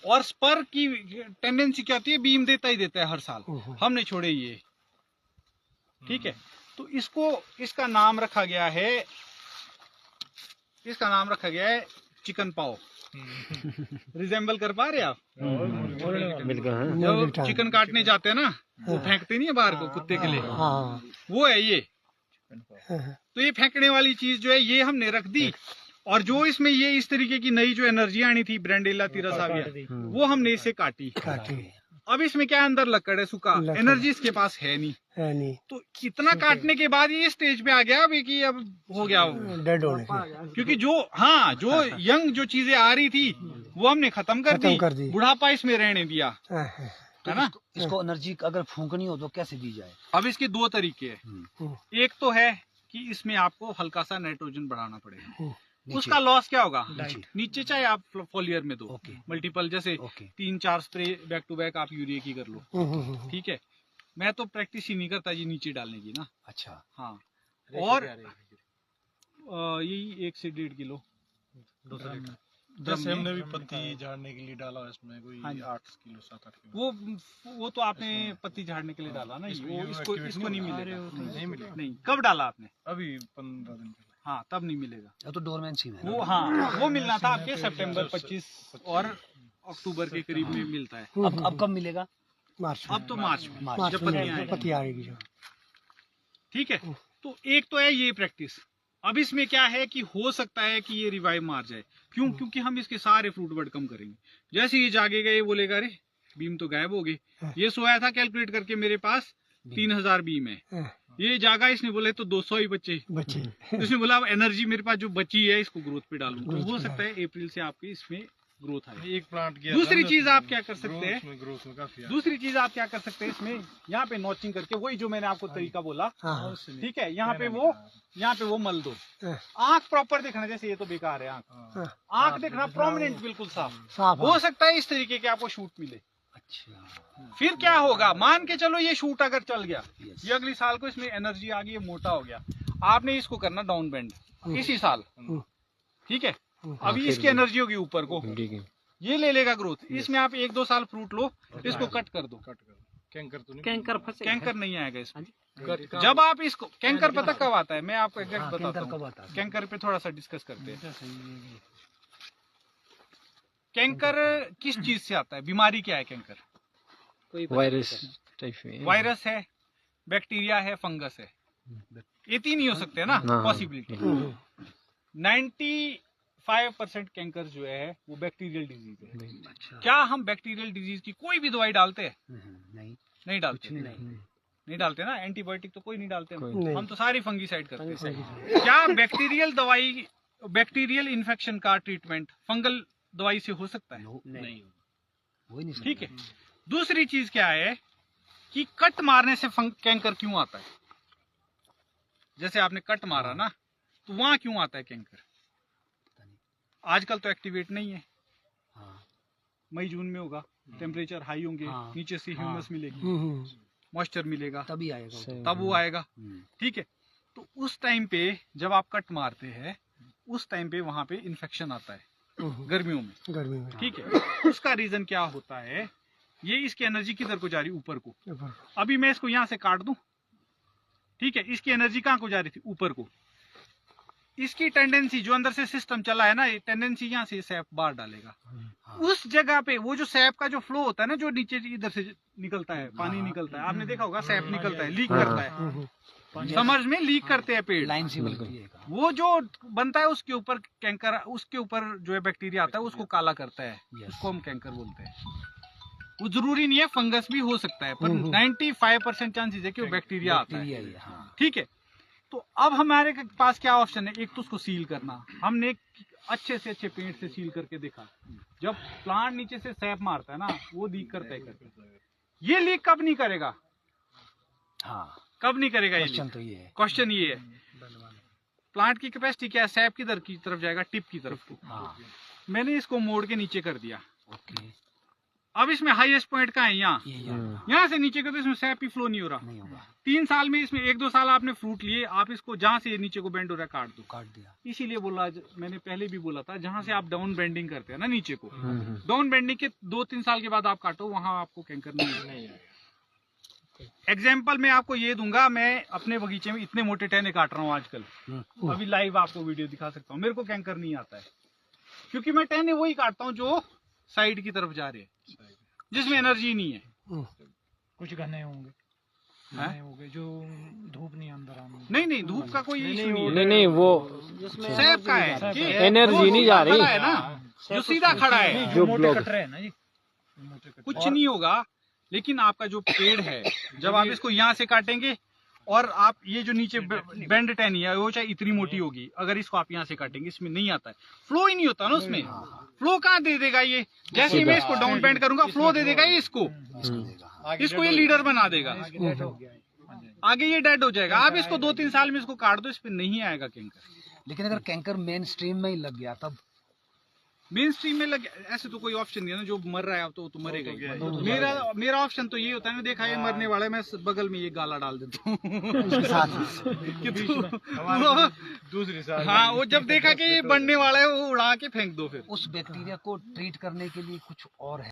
और स्पर की टेंडेंसी क्या होती है, बीम देता ही देता है हर साल, हमने छोड़े ये। ठीक है, तो इसका नाम रखा गया है, चिकन पाव। रिजेंबल कर पा रहे आप? जब चिकन काटने जाते हैं ना, वो फेंकते नहीं है बाहर को कुत्ते के लिए, वो है ये। तो ये फेंकने वाली चीज जो है ये हमने रख दी, और जो इसमें ये इस तरीके की नई जो एनर्जी आनी थी ब्रेंडेला तीरासाविया, वो हमने इसे काटी। अब इसमें क्या अंदर लकड़ है, सूखा, एनर्जी इसके पास है नहीं। तो इतना काटने के बाद ये स्टेज पे आ गया अभी कि अब हो गया डेड होने, क्योंकि जो यंग जो चीजें आ रही थी वो हमने खत्म कर दी, बुढ़ापा इसमें रहने दिया, है ना। इसको एनर्जी अगर फूंकनी हो तो कैसे दी जाए? अब इसके दो तरीके हैं। एक तो है कि इसमें आपको हल्का सा नाइट्रोजन बढ़ाना पड़ेगा, उसका लॉस क्या होगा, नीचे चाहे आप फोलियर में दो, मल्टीपल जैसे 3-4 स्प्रे बैक टू बैक आप यूरिया की कर लो। ठीक है, मैं तो प्रैक्टिस ही नहीं करता जी नीचे डालने की ना। अच्छा, हाँ, और यही 1 से 1.5 किलो जैसे हमने भी पत्ती झाड़ने के लिए डाला इसमें कोई 8 किलो 7-8 किलो। वो तो आपने पत्ती झाड़ने के लिए डाला ना, इसको नहीं मिलेगा। नहीं, कब डाला आपने? अभी 15 दिन पहले। हाँ, तब नहीं मिलेगा, तो डोरमेंसी में वो। हाँ, वो मिलना था आपके सितंबर 25 और अक्टूबर के करीब में मिलता है। अब कब मिलेगा? मार्च। अब तो मार्च में जब पत्ती आएगी। ठीक है, तो एक तो है ये प्रैक्टिस। अब इसमें क्या है कि हो सकता है कि ये रिवाइव मार जाए, क्यों? क्योंकि हम इसके सारे फ्रूट बर्ड कम करेंगे। जैसे ये जागेगा ये बोलेगा अरे बीम तो गायब हो गई। ये सोया था कैलकुलेट करके मेरे पास 3000 बीम है, ये जागा, इसने बोले तो 200 ही बचे। इसने बोला अब एनर्जी मेरे पास जो बची है इसको ग्रोथ पे डालूं, तो हो सकता है अप्रैल से आपके इसमें ग्रोथ आए। एक प्लांट किया। दूसरी चीज आप क्या कर सकते हैं, ग्रोथ में इसमें यहाँ पे नॉचिंग करके, वही जो मैंने आपको तरीका बोला, ठीक है, यहाँ पे वो मल दो। आंख प्रॉपर देखना, जैसे ये तो बेकार है, आंख देखना प्रोमिनेंट, बिल्कुल साफ। हो सकता है इस तरीके के आपको शूट मिले। अच्छा, फिर क्या होगा, मान के चलो ये शूट अगर चल गया, ये अगली साल को इसमें एनर्जी आ गई, ये मोटा हो गया, आपने इसको करना डाउन बेंड इसी साल। ठीक है, अभी इसकी एनर्जी होगी ऊपर को, ये ले लेगा ग्रोथ, इसमें आप 1-2 साल फ्रूट लो, इसको कट कर दो। कैंकर नहीं आएगा इसमें। जब आप इसको, कैंकर पता कब आता है, मैं आपको एग्जैक्ट बताता हूँ। कैंकर पे थोड़ा सा डिस्कस करते हैं। कैंकर किस चीज से आता है, बीमारी क्या है कैंकर? वायरस है, बैक्टीरिया है, फंगस है, ये 3 ही हो सकते हैं ना पॉसिबिलिटी। 95% कैंकर जो है वो बैक्टीरियल डिजीज है। अच्छा। क्या हम बैक्टीरियल डिजीज की कोई भी दवाई डालते हैं? नहीं डालते ना, एंटीबायोटिक तो कोई नहीं डालते हम तो सारी फंगीसाइड करते हैं। क्या बैक्टीरियल इन्फेक्शन का ट्रीटमेंट फंगल दवाई से हो सकता है? नहीं। ठीक है, दूसरी चीज क्या है कि कट मारने से कैंकर क्यों आता है? जैसे आपने कट मारा ना, तो वहां क्यों आता है कैंकर? आजकल तो एक्टिवेट नहीं है, मई जून में होगा, टेम्परेचर हाई होंगे, नीचे से ह्यूमस मिलेगी, मॉइस्चर मिलेगा, तभी आएगा, तब वो आएगा। ठीक है, तो उस टाइम पे जब आप कट मारते हैं, उस टाइम पे वहां पे इन्फेक्शन आता है गर्मियों में। ठीक है, उसका रीजन क्या होता है, ये इसकी एनर्जी किधर को जा रही, ऊपर को। अभी मैं इसको यहाँ से काट दूं, ठीक है, इसकी एनर्जी कहाँ को जा रही थी, ऊपर को। इसकी टेंडेंसी जो अंदर से सिस्टम चला है ना, ये टेंडेंसी यहाँ से सैप बाहर डालेगा। उस जगह पे वो जो सैप का जो फ्लो होता है ना, जो नीचे इधर से निकलता है, पानी निकलता है, आपने देखा होगा सैप निकलता है, लीक करता है, समर्स में लीक करते हैं पेड़, लाइन सी बनती है, वो जो बनता है उसके ऊपर कैंकर, उसके ऊपर जो है बैक्टीरिया आता है, उसको काला करता है, उसको हम कैंकर बोलते हैं। वो जरूरी नहीं है, फंगस भी हो सकता है, पर 95% चांसेस है कि वो बैक्टीरिया आता है। ठीक है, तो अब हमारे पास क्या ऑप्शन है, एक तो उसको सील करना। हमने अच्छे से अच्छे पेंट से सील करके देखा, जब प्लांट नीचे से सैप मारता है ना, वो लीक करता है ये लीक कब नहीं करेगा? कब नहीं करेगा? क्वेश्चन ये है, प्लांट की कैपेसिटी क्या है, सैप किधर की तरफ जाएगा, टिप की तरफ को। मैंने इसको मोड़ के नीचे कर दिया। अब इसमें हाईएस्ट पॉइंट कहाँ है? यहाँ ये यहाँ से नीचे का तो इसमें सैप ही फ्लो नहीं हो रहा। नहीं होगा, 3 साल में इसमें 1-2 साल आपने फ्रूट लिए, आप इसको जहाँ से नीचे को बेंड हो रहा है काट दो। काट दिया। इसीलिए बोला, मैंने पहले भी बोला था, जहाँ से आप डाउन बेंडिंग करते हैं ना नीचे को, डाउन बेंडिंग के 2-3 साल के बाद आप काटो, वहां आपको कैंकर नहीं आएगा। एग्जाम्पल मैं आपको ये दूंगा, मैं अपने बगीचे में इतने मोटे टहने काट रहा हूँ आजकल, अभी लाइव आपको वीडियो दिखा सकता हूँ। मेरे को कैंकर नहीं आता है, क्योंकि मैं टहने वही काटता हूँ जो साइड की तरफ जा रहे हैं, जिसमें एनर्जी नहीं है। कुछ घने होंगे, घने होंगे जो धूप नहीं अंदर आने। नहीं, धूप का कोई इशू नहीं है। नहीं वो सैप का है कि एनर्जी नहीं जा रही खड़ा है ना, जो सीधा खड़ा है, जो मोटे ब्लॉक कट रहे हैं ना जी, मोटे कट। कुछ नहीं होगा। लेकिन आपका जो पेड़ है, जब आप इसको यहाँ से काटेंगे और आप ये जो नीचे बेंड टहनी है वो चाहे इतनी मोटी होगी, अगर इसको आप यहाँ से काटेंगे, इसमें नहीं आता है, फ्लो ही नहीं होता ना उसमें। फ्लो कहाँ दे देगा ये? जैसे ही मैं इसको डाउन बेंड करूंगा, फ्लो दे देगा ये इसको ये लीडर बना देगा, आगे ये डेड हो जाएगा। आप इसको 2-3 साल में इसको काट दो, इस पे नहीं आएगा कैंकर। लेकिन अगर कैंकर मेन स्ट्रीम में ही लग गया तब? मेन स्ट्रीम में लग, ऐसे तो कोई ऑप्शन नहीं है ना, जो मर रहा है अब तो मरेगा ही। मेरा ऑप्शन तो ये होता है ना, देखा ये मरने वाला है, मैं बगल में ये गाला डाल देता हूँ दूसरी साल हाँ, वो जब देखा कि ये बढ़ने वाला है, वो उड़ा के फेंक दो। फिर उस बैक्टीरिया को ट्रीट करने के लिए कुछ और है?